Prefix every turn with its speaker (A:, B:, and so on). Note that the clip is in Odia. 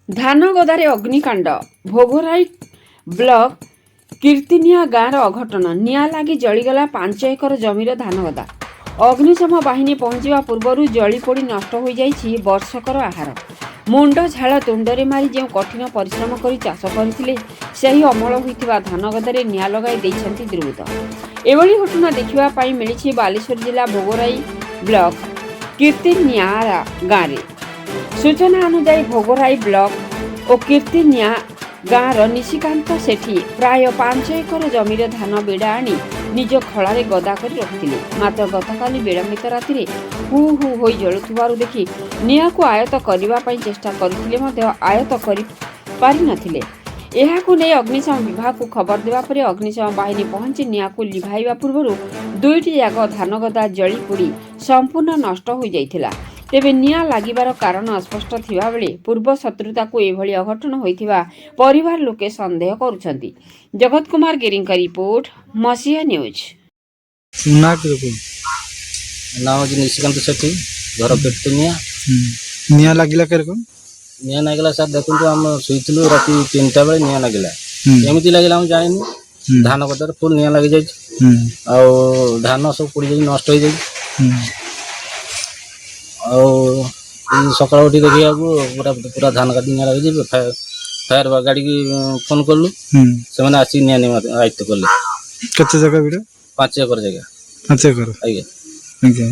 A: ଧାନଗଦାରେ ଅଗ୍ନିକାଣ୍ଡ। ଭୋଗରାଇ ବ୍ଲକ କୀର୍ତ୍ତିନିଆ ଗାଁର ଅଘଟଣ। ନିଆଁ ଲାଗି ଜଳିଗଲା 5 ଏକର ଜମିର ଧାନଗଦା। ଅଗ୍ନିଶମ ବାହିନୀ ପହଞ୍ଚିବା ପୂର୍ବରୁ ଜଳିପୋଡ଼ି ନଷ୍ଟ ହୋଇଯାଇଛି ବର୍ଷକର ଆହାର। ମୁଣ୍ଡ ଝାଳ ତୁଣ୍ଡରେ ମାରି ଯେଉଁ କଠିନ ପରିଶ୍ରମ କରି ଚାଷ କରିଥିଲେ, ସେହି ଅମଳ ହୋଇଥିବା ଧାନଗଦାରେ ନିଆଁ ଲଗାଇ ଦେଇଛନ୍ତି ଦୁର୍ବୃତ୍ତ। ଏଭଳି ଘଟଣା ଦେଖିବା ପାଇଁ ମିଳିଛି ବାଲେଶ୍ୱର ଜିଲ୍ଲା ଭୋଗରାଇ ବ୍ଲକ କୀର୍ତ୍ତିନିଆରା ଗାଁରେ। ସୂଚନା ଅନୁଯାୟୀ ଭୋଗରାଇ ବ୍ଲକ ଓ କୀର୍ତ୍ତିନିଆ ଗାଁର ନିଶିକାନ୍ତ ସେଠୀ ପ୍ରାୟ 5 ଏକର ଜମିର ଧାନ ବିଡ଼ା ଆଣି ନିଜ ଖଳାରେ ଗଦା କରି ରଖିଥିଲେ। ମାତ୍ର ଗତକାଲି ବିଳମ୍ବିତ ରାତିରେ ହୁ ହୁ ହୋଇ ଜଳୁଥିବାରୁ ଦେଖି ନିଆଁକୁ ଆୟତ୍ତ କରିବା ପାଇଁ ଚେଷ୍ଟା କରିଥିଲେ ମଧ୍ୟ ଆୟତ୍ତ କରିପାରିନଥିଲେ। ଏହାକୁ ନେଇ ଅଗ୍ନିଶମ ବିଭାଗକୁ ଖବର ଦେବା ପରେ ଅଗ୍ନିଶମ ବାହିନୀ ପହଞ୍ଚି ନିଆଁକୁ ଲିଭାଇବା ପୂର୍ବରୁ 2ଟି ଯାକ ଧାନଗଦା ଜଳି ପୋଡ଼ି ସମ୍ପୂର୍ଣ୍ଣ ନଷ୍ଟ ହୋଇଯାଇଥିଲା। ତେବେ ନିଆଁ ଲାଗିବାର କାରଣ ଅସ୍ପଷ୍ଟ ଥିବାବେଳେ ପୂର୍ବ ଶତ୍ରୁତାକୁ ଏଭଳି ଅଘଟଣ ହୋଇଥିବା ପରିବାର ଲୋକେ ସନ୍ଦେହ କରୁଛନ୍ତି। ଜଗତ କୁମାର ଗିରିଙ୍କ ରିପୋର୍ଟ, ମସିହା ନ୍ୟୁଜ।
B: नाम हूँ निशिकांत सेठी, घर कୀର୍ତ୍ତିନିଆ।
C: निया लागिला केरकम
B: निआं नागिला सार देखु आम शोलु राति 3टा बेले निआं नागिला। केमी लगे आम जानी धान गदार फुल निआं लगी जाए धान सब पोड़ जाए नष्ट हो जाए सकाल उठी देखा पूरा पूरा धान काटी निआं लगी फायर गाड़ी की फोन कलु से आसिक निआं आयत्त कले।
C: केते जगह बिड़ा
B: 5 एकर जगह।
C: 5 एकर
B: आज्ञा
C: आज्ञा